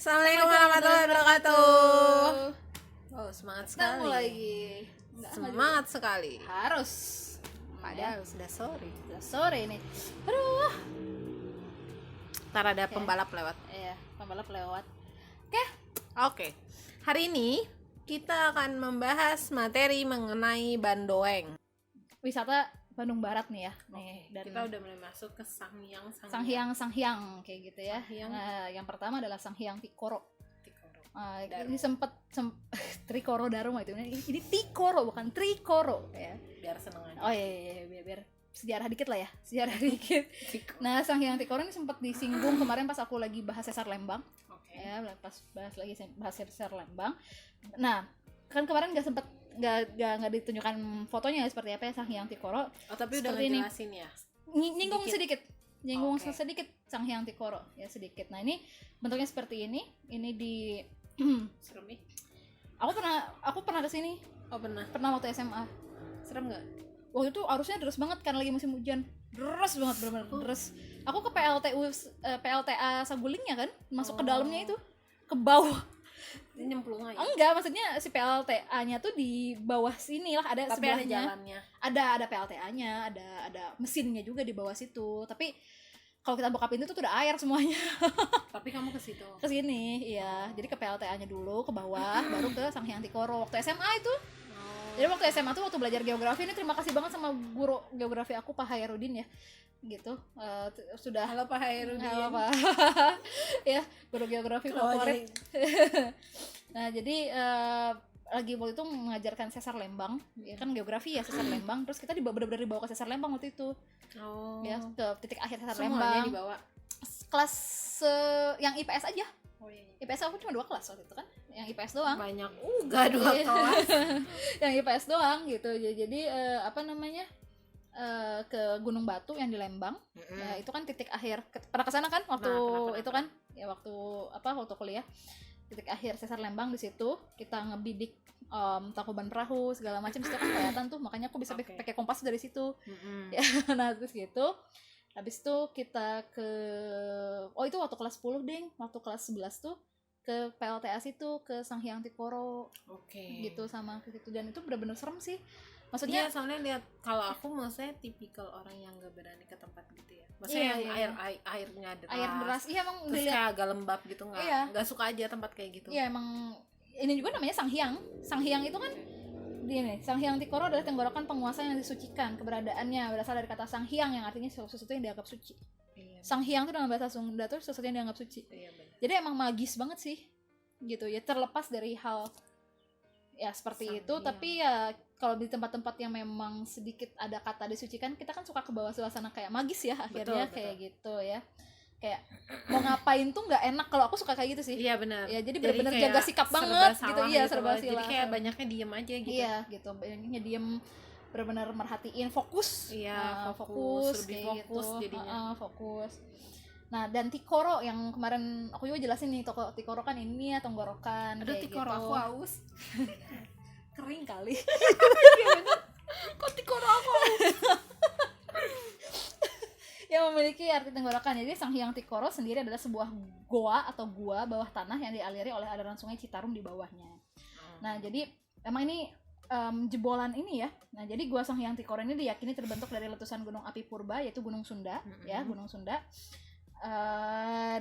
Assalamualaikum warahmatullahi wabarakatuh. Oh, semangat sekali. Ketemu lagi. Semangat sekali. Harus. Padahal sudah sore. Sudah sore ini. Aduh. Ntar ada pembalap lewat. Iya, pembalap lewat. Oke. Hari ini kita akan membahas materi mengenai Bandoeng. Wisata Bandung Barat nih ya. Nih, dan Kita udah mulai masuk ke Sanghyang Sanghyang kayak gitu ya. Sanghyang. Nah, yang pertama adalah Sanghyang Tikoro. Darum. Ini sempat Trikoro Darum itu. Ini Tikoro bukan Trikoro ya. Biar seneng aja. Oh iya, biar sejarah dikit lah ya, sejarah dikit. Nah, Sanghyang Tikoro ini sempat disinggung kemarin pas aku lagi bahas Sesar Lembang. Oke. Ya, pas bahas Sesar Lembang. Nah, kan kemarin nggak ditunjukkan fotonya seperti apa ya Sanghyang Tikoro. Oh, tapi udah Seperti ini. ngejelasin ya. Nyinggung sedikit. Oke. Sedikit Sanghyang Tikoro ya sedikit. Nah, ini bentuknya seperti ini. Ini di Serem nih. aku pernah ke sini. Oh, pernah. Pernah waktu SMA. Serem enggak? Waktu itu arusnya deras banget karena lagi musim hujan. Deras banget, benar-benar deras. Aku ke PLTA Sagulingnya kan, masuk ke dalamnya itu, ke bawah. Ini nyemplung aja. Enggak, maksudnya si PLTA-nya tuh di bawah sini lah, ada Tapi ada sebelahnya. jalannya. Ada PLTA-nya, ada mesinnya juga di bawah situ. Tapi kalau kita buka pintu tuh udah air semuanya. Tapi kamu ke situ. Ke sini, iya. Jadi ke PLTA-nya dulu, ke bawah, baru ke Sanghyang Tikoro. Waktu SMA itu. Jadi waktu SMA tuh waktu belajar geografi ini terima kasih banget sama guru geografi aku Pak Hairudin ya. Gitu. Sudah Halo Pak Hairudin. halo Pak. Ya, guru geografi favorit. Nah, jadi lagi waktu itu mengajarkan Sesar Lembang, ya kan geografi ya Sesar Lembang. Terus kita benar-benar dibawa ke Sesar Lembang waktu itu. Oh. Ya, ke titik akhir Sesar Semuanya Lembang. dibawa. Kelas yang IPS aja. Oh iya. IPS aku cuma 2 kelas waktu itu kan. Yang IPS doang. Banyak uga 2 kelas. Yang IPS doang gitu. Jadi ke Gunung Batu yang di Lembang. Ya, itu kan titik akhir. Pernah kesana kan waktu Pernah. itu kan? Ya waktu kuliah. Titik akhir Sesar Lembang di situ kita ngebidik Tangkuban Perahu segala macam situ kan kelihatan tuh, makanya aku bisa Oke. pakai kompas dari situ. Ya, nah terus gitu. Habis itu kita itu waktu kelas 10 ding, waktu kelas 11 tuh ke PLTA situ, ke Sanghyang Tikoro Oke. gitu sama ke situ, dan itu benar-benar serem sih. Iya, Maksudnya soalnya lihat kalau aku maksudnya tipikal orang yang gak berani ke tempat gitu ya. Maksudnya yang airnya deras. air deras, iya emang Terus dilihat. kayak agak lembab gitu, nggak suka aja tempat kayak gitu. Iya emang ini juga namanya Sanghyang. Sanghyang itu kan dia nih, Sanghyang Tikoro adalah tenggorokan penguasa yang disucikan. Keberadaannya berasal dari kata Sanghyang yang artinya sesuatu yang dianggap suci. Iya. Sanghyang itu dalam bahasa Sunda tuh sesuatu yang dianggap suci. Iya benar. Jadi emang magis banget sih. Gitu ya, terlepas dari hal ya seperti Sanghyang. itu, tapi ya kalau di tempat-tempat yang memang sedikit ada kata disucikan, kita kan suka ke bawah suasana kayak magis ya akhirnya. Betul. Kayak gitu ya. Kayak mau ngapain tuh nggak enak, kalau aku suka kayak gitu sih. Iya benar. Ya, jadi benar-benar kayak jaga sikap serba banget salah gitu. Iya, gitu serba loh. salah. Jadi kayak banyaknya diem aja gitu. Iya, gitu. Banyaknya diem, benar-benar merhatiin, fokus. Iya, fokus, lebih kayak fokus gitu. jadinya. Fokus. Nah, dan Tikoro yang kemarin aku juga jelasin nih, Tikoro kan ini ya, tenggorokan. Aduh, kayak Tikoro gitu. aku haus. Kering kali. Kok Tikoro aku haus? Yang memiliki arti tenggorokan. Jadi Sanghyang Tikoro sendiri adalah sebuah goa atau gua bawah tanah yang dialiri oleh aliran sungai Citarum di bawahnya. Nah, jadi emang ini jebolan ini ya. Nah, jadi gua Sanghyang Tikoro ini diyakini terbentuk dari letusan gunung api purba, yaitu Gunung Sunda, ya, Gunung Sunda.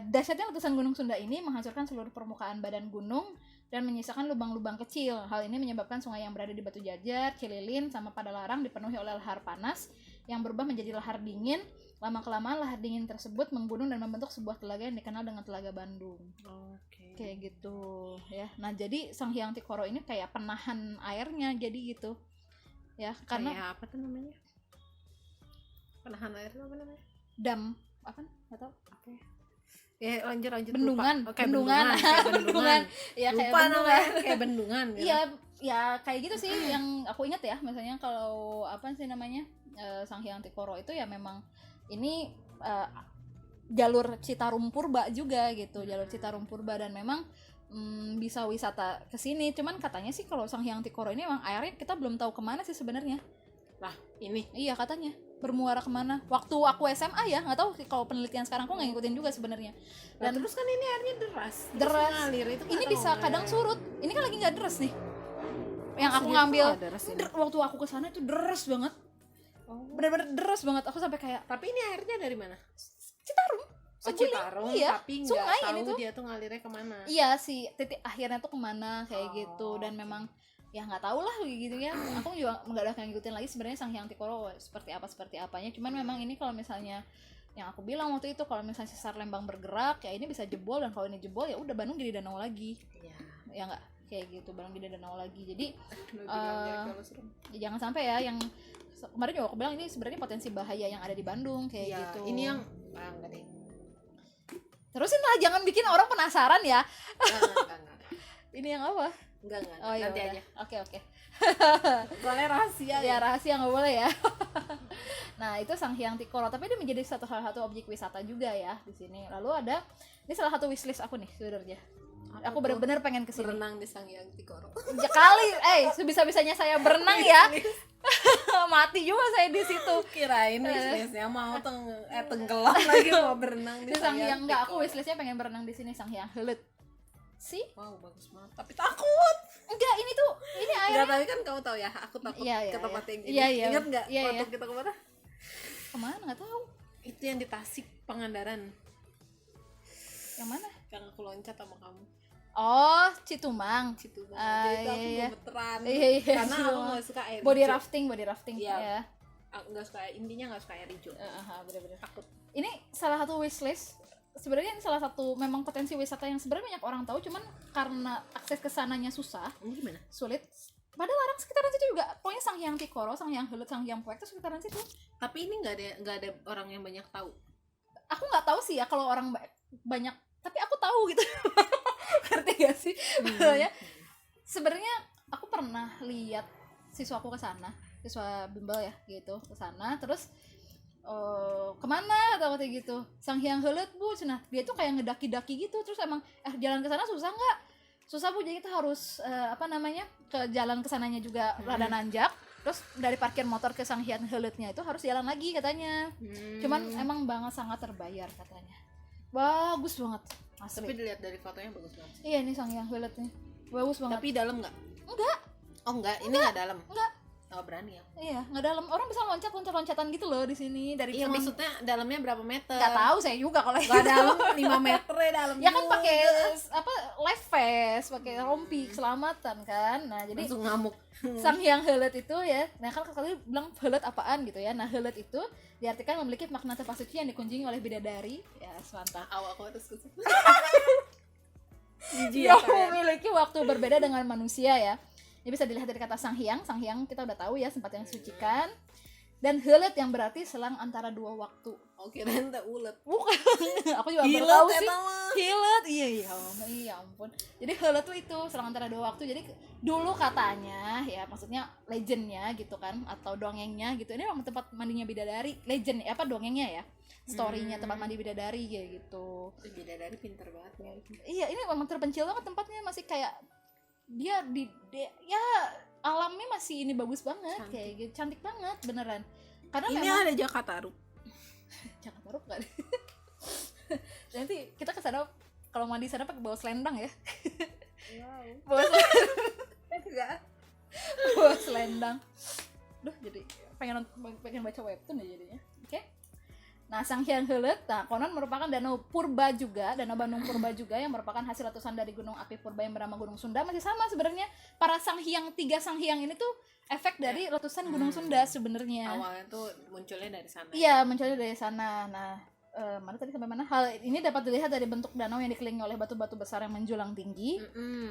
Dahsyatnya letusan Gunung Sunda ini menghancurkan seluruh permukaan badan gunung dan menyisakan lubang-lubang kecil. Hal ini menyebabkan sungai yang berada di Batu Jajar, Cililin, sama Padalarang dipenuhi oleh lahar panas yang berubah menjadi lahar dingin. Lama-kelamaan lahar dingin tersebut menggunung dan membentuk sebuah telaga yang dikenal dengan Telaga Bandung. Oke. Kayak gitu ya. Nah, jadi Sanghyang Tikoro ini kayak penahan airnya, jadi gitu. Ya, karena Kayak apa tuh namanya? Penahan air itu apa namanya? dam apa? Enggak tahu. Oke. Ya, lanjut Bendungan. lupa. Oke, Bendungan. Kayak bendungan. Ya, kayak Lupa bendungan. namanya, kayak bendungan gitu. Iya, ya kayak gitu sih yang aku ingat ya. Misalnya kalau apa sih namanya, Sanghyang Tikoro itu ya memang ini jalur Citarum Purba juga gitu, jalur Citarum Purba, dan memang bisa wisata ke sini. Cuman katanya sih kalau Sanghyang Tikoro ini emang airnya kita belum tahu kemana sih sebenarnya. Lah, ini Iya katanya. bermuara kemana. Waktu aku SMA ya, nggak tahu kalau penelitian sekarang aku nggak ngikutin juga sebenarnya. Dan terus kan ini airnya deras ngalir, itu ini bisa kadang surut. Ini kan lagi nggak deras nih. Yang aku segitu ngambil waktu aku kesana itu deras banget. Bener-bener deras banget. Aku sampai kayak, tapi ini airnya dari mana? Citarum. Citarum, iya, tapi sungai nggak ini tahu tuh. dia tuh ngalirnya kemana. Iya sih, titik akhirnya tuh kemana kayak gitu. Dan memang ya nggak tahu lah gitu ya. Aku juga nggak ada ngikutin lagi sebenarnya Sanghyang Tikoro seperti apanya. Cuman memang ini kalau misalnya yang aku bilang waktu itu, kalau misalnya sesar Lembang bergerak ya ini bisa jebol, dan kalau ini jebol ya udah Bandung jadi danau lagi. Ya nggak kayak gitu, Bandung jadi danau lagi. Jadi ya jangan sampai ya yang kemarin juga aku bilang ini sebenarnya potensi bahaya yang ada di Bandung kayak gitu. Ini yang enggak deh. Terusin lah, jangan bikin orang penasaran ya. Enggak. Ini yang apa? Enggak. Oh, Nanti iya, aja. Oke. Soalnya rahasia. Ya rahasia nggak boleh ya. Nah itu Sanghyang Tikoro, tapi dia menjadi salah satu objek wisata juga ya di sini. Lalu ada, ini salah satu wishlist aku nih sebenarnya. Aku benar-benar pengen kesini. Berenang di Sanghyang Tikoro. Ya kali, sebisa-bisanya saya berenang ya. Mati juga saya di situ. Kirain wishlistnya mau tenggelam lagi mau berenang di Sanghyang. Enggak, aku wishlistnya pengen berenang di sini Sanghyang Heuleut. Sih? Wow, bagus banget. Tapi takut. Enggak, ini airnya. Enggak, tapi kan kamu tahu ya, aku takut ke tempat yang ini. Ingat enggak waktu kita kemana? Kemana? Enggak tahu. Itu yang di Tasik, Pangandaran. Yang mana? Yang aku loncat sama kamu. Oh, Citumang. Jadi itu aku gemeteran. Karena aku nggak suka air body hijau. rafting ya. Nggak suka, intinya nggak suka air hijau. Bener-bener takut. Ini salah satu wishlist. Sebenarnya ini salah satu memang potensi wisata yang sebenarnya banyak orang tahu, cuman karena akses ke sananya susah. Gimana? Sulit. Padahal orang sekitaran situ juga. Pokoknya Sanghyang Tikoro, Sanghyang Heuleut, Sanghyang Poek itu sekitaran situ. Tapi ini nggak ada orang yang banyak tahu. Aku nggak tahu sih ya kalau orang banyak, tapi aku tahu gitu. Ngerti gak sih? Sebenarnya aku pernah lihat siswaku ke sana, siswa bimbel ya gitu ke sana, terus kemana atau kayak gitu, Sanghyang Heuleut Bu, nah dia tuh kayak ngedaki-daki gitu, terus emang jalan ke sana susah nggak? Susah Bu, jadi kita harus ke jalan ke sananya juga rada nanjak, terus dari parkir motor ke Sanghyang Heuleutnya itu harus jalan lagi katanya. Cuman emang sangat terbayar katanya, bagus banget asli. Tapi dilihat dari fotonya bagus banget. Iya, ini Sanghyang Heuleutnya bagus banget. Tapi dalam nggak? Enggak. Oh enggak, ini nggak dalam. Enggak. Oh, berani ya? Iya, nggak dalam. Orang bisa loncatan gitu loh di sini dari iya, tebing. maksudnya dalamnya berapa meter? Nggak tahu saya juga kalau nggak dalam 5 meter ya dalam. Ya kan pakai life vest, pakai rompi keselamatan kan. Nah, jadi langsung ngamuk. Sanghyang Heuleut itu ya. Nah, kan kali bilang Heuleut apaan gitu ya. Nah, Heuleut itu diartikan memiliki makna tempat suci yang dikunjungi oleh bidadari. Ya, mantap. Aku harus kusuk. Yang memiliki waktu berbeda dengan manusia ya. Ini bisa dilihat dari kata Sanghyang kita udah tahu ya, tempat yang disucikan. Dan Heuleut yang berarti selang antara dua waktu. Oke, rente ulet. Bukan. Aku juga baru tahu sih. Heuleut. Iya ampun. Jadi Heuleut tuh itu selang antara dua waktu. Jadi dulu katanya ya, maksudnya legendnya gitu kan, atau dongengnya gitu. Ini memang tempat mandinya bidadari. Legend dongengnya ya. Story-nya tempat mandi bidadari kayak gitu. Bidadari pinter banget ya. Iya, ini memang terpencil banget tempatnya, masih kayak dia ya alamnya masih ini bagus banget, cantik. Kayak gitu, cantik banget beneran. Karena ini memang ada Jakartarup. Jakartarup kan. Nanti kita ke sana kalau mandi sana pakai bawa selendang ya. Wow. Bawa selendang. Duh, jadi pengen baca webtoon ya jadinya. Oke. Nah, Sanghyang Heuleut, konon merupakan danau purba juga, danau Bandung purba juga yang merupakan hasil letusan dari gunung api purba yang bernama Gunung Sunda. Masih sama sebenarnya, para tiga Sanghyang ini tuh efek dari letusan Gunung Sunda sebenarnya. Awalnya tuh munculnya dari sana. Iya, munculnya dari sana. Nah, mana tadi sampai mana? Hal ini dapat dilihat dari bentuk danau yang dikelilingi oleh batu-batu besar yang menjulang tinggi.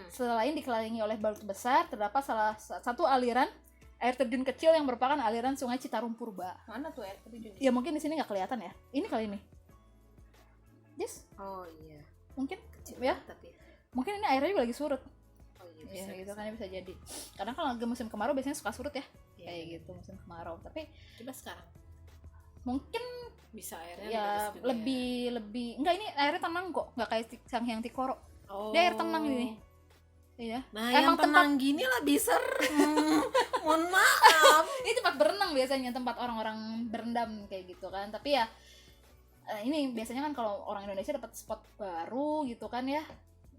Selain dikelilingi oleh batu besar, terdapat salah satu aliran air terjun kecil yang merupakan aliran Sungai Citarum Purba. Mana tuh air terjun? Ya mungkin di sini nggak kelihatan ya. Ini kali ini. Yes. Oh iya. Mungkin kecil ya. Tapi. Mungkin ini airnya juga lagi surut. Oh iya. Bisa, gitu kan bisa jadi. Karena kalau lagi musim kemarau biasanya suka surut ya. Yeah. Kayak gitu musim kemarau. Tapi coba sekarang. Mungkin bisa airnya ya lebih enggak, ini airnya tenang kok, nggak kayak Sanghyang Tikoro. Dia air tenang ini. Iya. Nah, Emang yang tenang gini lebih serem. Mohon maaf. ini tempat berenang biasanya, tempat orang-orang berendam kayak gitu kan. Tapi ya ini biasanya kan kalau orang Indonesia dapat spot baru gitu kan ya,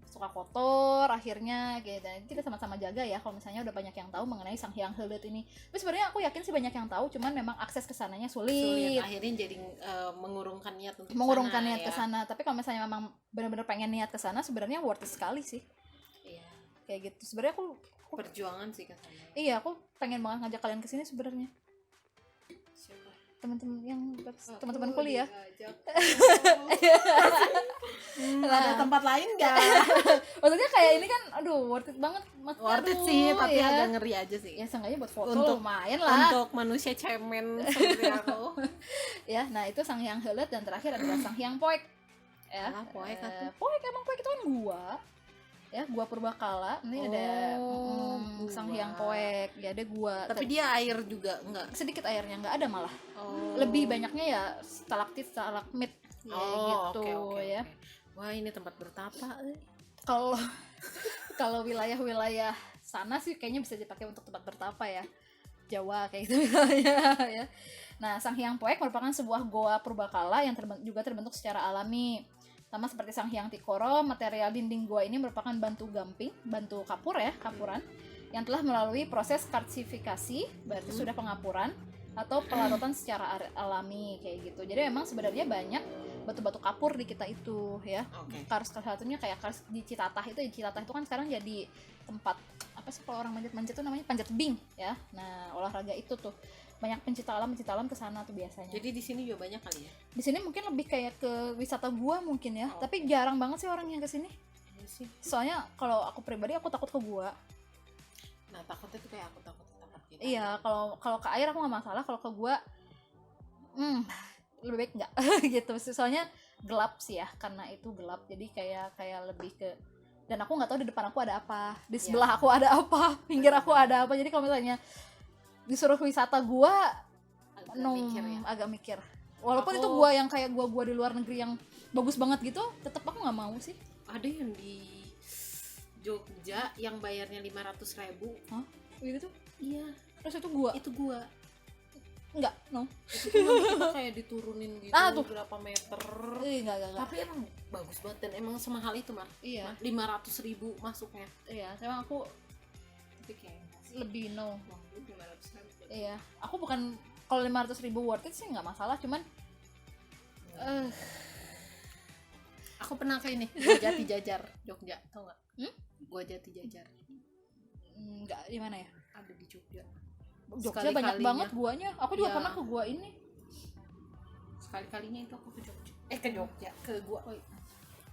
suka kotor akhirnya gitu. Dan kita sama-sama jaga ya kalau misalnya udah banyak yang tahu mengenai Sanghyang Heuleuit ini. Tapi sebenarnya aku yakin sih banyak yang tahu, cuman memang akses ke sananya sulit. Akhirnya jadi mengurungkan niat untuk Mengurungkan sana, niat ya. ke sana. Tapi kalau misalnya memang benar-benar pengen niat ke sana, sebenarnya worth it sekali sih. Iya. Kayak gitu. Sebenarnya aku Perjuangan sih ke sana. iya, aku pengen banget ngajak kalian ke sini sebenarnya. Siapa? Teman-teman yang teman-teman kuliah. Ada tempat lain nggak? Maksudnya kayak ini kan aduh worth it banget. Worth it Aduh, sih, tapi ya. agak ngeri aja sih. Ya seenggaknya buat foto Untuk- lumayan lah. Untuk manusia cemen seperti aku. Ya, nah itu Sanghyang Heuleuit dan terakhir adalah Sanghyang Poek. Ya. Alah, Poek atuh. Poek emang Poek itu kan gua. Ya, gua Purbakala. Ini ada gua. Sanghyang Poek. Ya, ada gua. Tapi dia air juga enggak. Sedikit airnya nggak ada malah. Oh. Lebih banyaknya ya stalaktit, stalagmit ya gitu oke. ya. Wah, ini tempat bertapa. Kalau kalau wilayah-wilayah sana sih kayaknya bisa dipakai untuk tempat bertapa ya. Jawa kayak gitu wilayahnya ya. Nah, Sanghyang Poek merupakan sebuah goa purbakala yang juga terbentuk secara alami. Sama seperti Sanghyang Tikoro, material dinding goa ini merupakan batu gamping, batu kapur ya, kapuran yang telah melalui proses karsifikasi, berarti sudah pengapuran atau pelarutan secara alami kayak gitu. Jadi memang sebenarnya banyak batu-batu kapur di kita itu ya. Oke. Kars salah satunya kayak kars di Citatah itu kan sekarang jadi tempat apa sih kalau orang manjat-manjat itu namanya panjat tebing ya. Nah, olahraga itu tuh banyak pencinta alam ke sana tuh biasanya. Jadi di sini juga banyak kali ya. Di sini mungkin lebih kayak ke wisata gua mungkin ya, Oh. tapi jarang banget sih orang yang ke sini. Iya sih. Soalnya kalau aku pribadi aku takut ke gua. Nah, takutnya tuh kayak aku takut gitu. Iya, kalau ke air aku nggak masalah, kalau ke gua lebih baik nggak gitu. Soalnya gelap sih ya, karena itu gelap. Jadi kayak lebih ke, dan aku nggak tahu di depan aku ada apa, di sebelah aku ada apa, pinggir aku ada apa. Jadi kalau misalnya disuruh wisata gua agak mikir. Walaupun itu gua yang kayak gua di luar negeri yang bagus banget gitu, tetap aku nggak mau sih. Ada yang di Jogja yang bayarnya 500.000. Hah? Gitu tuh? Iya, Terus itu gua itu gua. enggak, no. Itu kita kayak diturunin gitu Tuh. berapa meter. Enggak. Tapi emang bagus banget dan emang semahal itu, Mar. Iya. 500.000 masuknya. Iya, emang aku Tapi kayak lebih no. 500.000. Iya, aku bukan, kalau 500.000 worth it sih nggak masalah, cuman Aku pernah ke ini, Gua Jati Jajar, Jogja, tau nggak? Gua Jati Jajar. nggak di mana ya? Ada di Jogja. Jogja banyak banget guanya. Aku juga pernah ke gua ini. Sekali-kalinya itu aku ke Jogja. Ke Jogja, ke gua.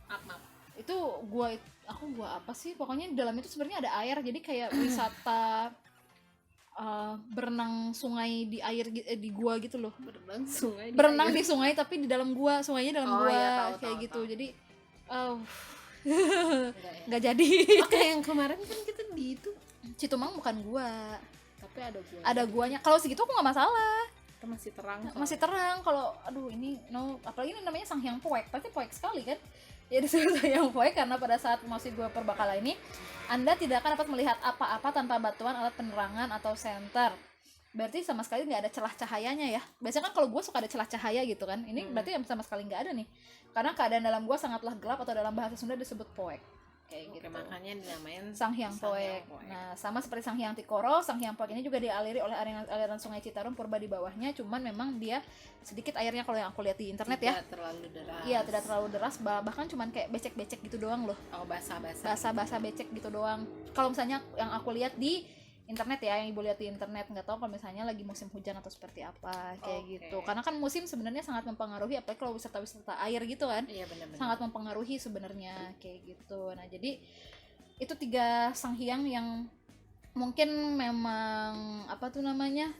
Maaf. Itu gua apa sih? Pokoknya di dalam itu sebenarnya ada air, jadi kayak wisata berenang sungai di air di gua gitu loh. Berenang di sungai tapi di dalam gua, sungainya dalam gua, iya, kayak gitu. tahu. Jadi Enggak ya. nggak jadi. Oke, yang kemarin kan kita di itu, Citumang bukan gua. tapi ada gua. Ada guanya. Kalau segitu aku nggak masalah. Itu masih terang. Masih terang. Kalau aduh ini no, apalagi ini namanya Sanghyang Poek. Pasti poek sekali kan? Ya disebut Sanghyang Poek karena pada saat masih gua Purbakala ini Anda tidak akan dapat melihat apa-apa tanpa bantuan alat penerangan atau senter. Berarti sama sekali nggak ada celah cahayanya ya. Biasanya kan kalau gue suka ada celah cahaya gitu kan. Ini berarti sama sekali nggak ada nih. Karena keadaan dalam gua sangatlah gelap, atau dalam bahasa Sunda disebut poek. Kayak gitu. Makanya dinamain Sanghyang Poek. Nah, sama seperti Sanghyang Tikoro, Sanghyang Poek ini juga dialiri oleh aliran Sungai Citarum purba di bawahnya, cuman memang dia sedikit airnya kalau yang aku lihat di internet ya. Tidak terlalu deras. Iya, tidak terlalu deras, bahkan cuman kayak becek-becek gitu doang loh. Oh, basah-basah. Basah-basah becek gitu doang. Kalau misalnya yang aku lihat di internet ya, yang ibu lihat di internet, nggak tahu kalau misalnya lagi musim hujan atau seperti apa kayak gitu. Karena kan musim sebenarnya sangat mempengaruhi, apalagi kalau wisata-wisata air gitu kan. Iya, benar-benar. Sangat mempengaruhi sebenarnya kayak gitu. Nah, jadi itu 3 Sanghyang yang mungkin memang apa tuh namanya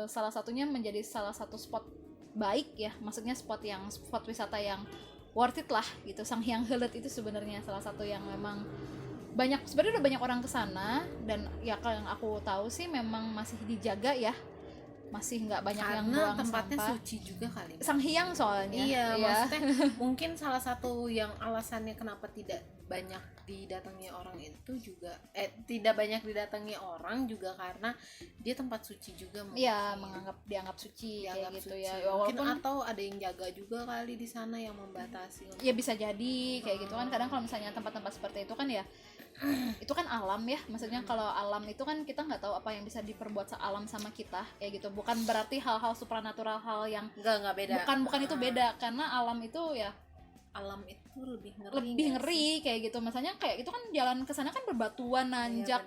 salah satunya menjadi salah satu spot baik ya, maksudnya spot wisata yang worth it lah gitu. Sanghyang Heuleuit itu sebenarnya salah satu yang memang sebenarnya udah banyak orang kesana, dan ya kalau yang aku tahu sih memang masih dijaga ya, masih nggak banyak yang buang tempatnya sampah. suci juga kali. Sanghyang soalnya. Iya, maksudnya mungkin salah satu yang alasannya kenapa tidak banyak didatangi orang itu juga tidak banyak didatangi orang juga karena dia tempat suci juga mungkin. Iya, dianggap suci kayak gitu suci. ya. Mungkin Walaupun atau ada yang jaga juga kali di sana yang membatasi. ya bisa jadi kayak gitu kan. Kadang kalau misalnya tempat-tempat seperti itu kan ya itu kan alam ya, maksudnya kalau alam itu kan kita nggak tahu apa yang bisa diperbuat alam sama kita kayak gitu. Bukan berarti hal-hal supranatural, hal yang Enggak beda. bukan itu beda, karena alam itu ya Alam itu lebih ngeri kayak gitu. Misalnya kayak itu kan jalan ke sana kan berbatuan, nanjak.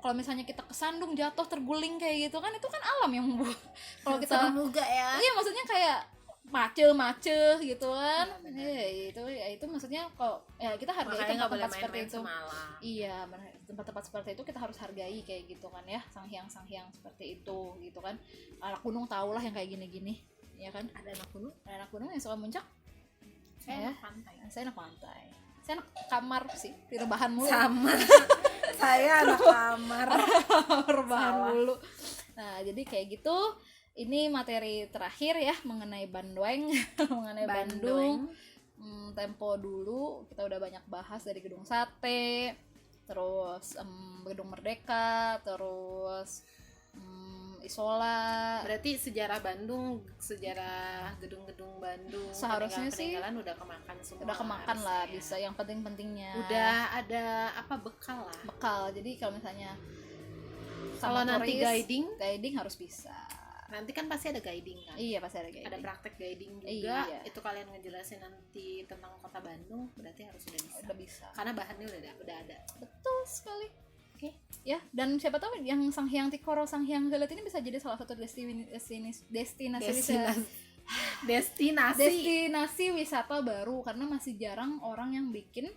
Kalau misalnya kita kesandung, jatuh, terguling kayak gitu kan, itu kan alam yang kalau kita juga ya. iya, maksudnya kayak macet gitu kan. Itu maksudnya kalau ya kita hargai tempat-tempat seperti itu. Iya, tempat-tempat seperti itu kita harus hargai kayak gitu kan ya. Sang hyang seperti itu gitu kan. Anak gunung tau lah yang kayak gini-gini, ya kan? Ada anak gunung yang suka muncak. Saya anak pantai. Saya anak kamar sih, di rebahan mulu. Sama. Saya anak kamar. Rebahan mulu. Nah, jadi kayak gitu. Ini materi terakhir ya mengenai Bandung, mengenai Bandung. Tempo dulu kita udah banyak bahas dari Gedung Sate, terus Gedung Merdeka, terus Isola. Berarti sejarah Bandung, sejarah gedung-gedung Bandung seharusnya sih udah kemakan semua. Udah kemakan lah, bisa yang penting-pentingnya. Udah ada bekal lah. Bekal. Jadi kalau misalnya kalau nanti guiding harus bisa. Nanti kan pasti ada guiding kan? Iya, pasti ada guiding. Ada praktek guiding juga. Iya. Itu kalian ngejelasin nanti tentang kota Bandung, berarti harus sudah bisa. Karena bahannya udah ada. Betul sekali. Oke. Ya, dan siapa tahu yang Sanghyang Tikoro, Sanghyang Helet ini bisa jadi salah satu destinasi wisata baru, karena masih jarang orang yang bikin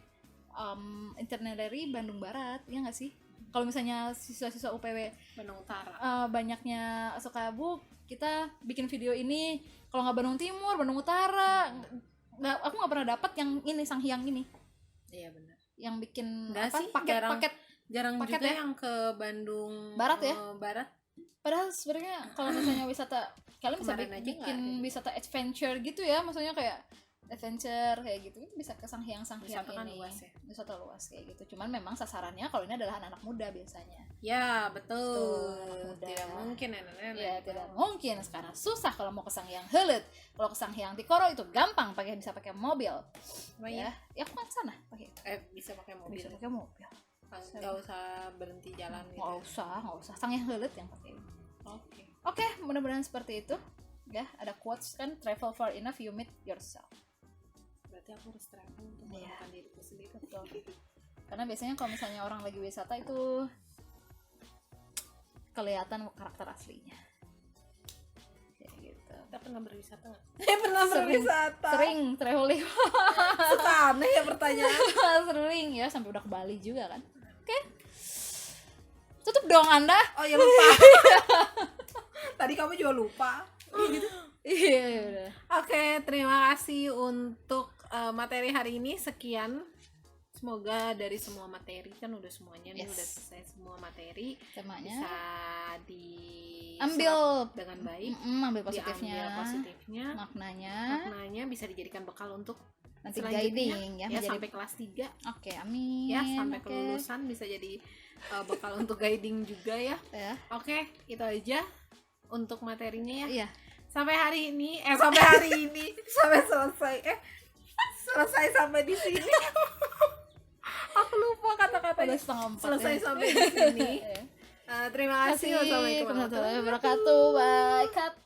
itinerary Bandung Barat, ya nggak sih? Kalau misalnya siswa-siswa UPW Bandung Utara banyaknya suka, Bu, kita bikin video ini, kalau nggak Bandung Timur, Bandung Utara, aku nggak pernah dapat yang ini Sanghyang ini. Iya benar. Yang bikin paket jarang juga ya? yang ke Bandung Barat ya? Barat. Padahal sebenarnya kalau misalnya wisata, kalian bisa bikin wisata adventure gitu ya, maksudnya kayak adventure kayak gitu bisa ke Sanghyang wisata kan ini. Luas ya? Wisata luas kayak gitu. Cuman memang sasarannya kalau ini adalah anak-anak muda biasanya. Ya, betul. Muda. Tidak mungkin nenek-nenek. Ya, tidak mungkin. Sekarang susah kalau mau ke Sanghyang Helet. Kalau ke Sanghyang Tikoro itu gampang, bisa pakai mobil. Ya aku kan sana pakai. Bisa pakai mobil. Bisa pakai mobil. Nggak usah berhenti jalan gitu. Nggak usah. Sanghyang Helet yang pakai. Oke, mudah-mudahan seperti itu. Ya, ada quotes kan, travel far enough you meet yourself. Berarti aku harus travel untuk menemukan diriku sendiri. Betul. Karena biasanya kalau misalnya orang lagi wisata itu kelihatan karakter aslinya. Kayak gitu. Kita pernah berwisata nggak? Pernah berwisata. Sering traveling. Suka aneh ya pertanyaan. Sering ya, sampai udah ke Bali juga kan. Oke. Tutup dong Anda. Oh ya lupa. Tadi kamu juga lupa. Gitu. Iya. Oke, terima kasih untuk materi hari ini. Sekian. Semoga dari semua materi, kan udah semuanya nih, udah selesai semua materi, temanya bisa diambil dengan baik, ambil positifnya, maknanya bisa dijadikan bekal untuk nanti guiding ya sampai kelas 3. Oke, amin. Ya, sampai kelulusan bisa jadi bekal untuk guiding juga ya. Oke, itu aja untuk materinya ya. Sampai hari ini sampai selesai sampai di sini. Aku lupa kata-katanya. Selesai sampai di sini. Terima kasih. Wassalamualaikum warahmatullahi wabarakatuh. Bye. Cut.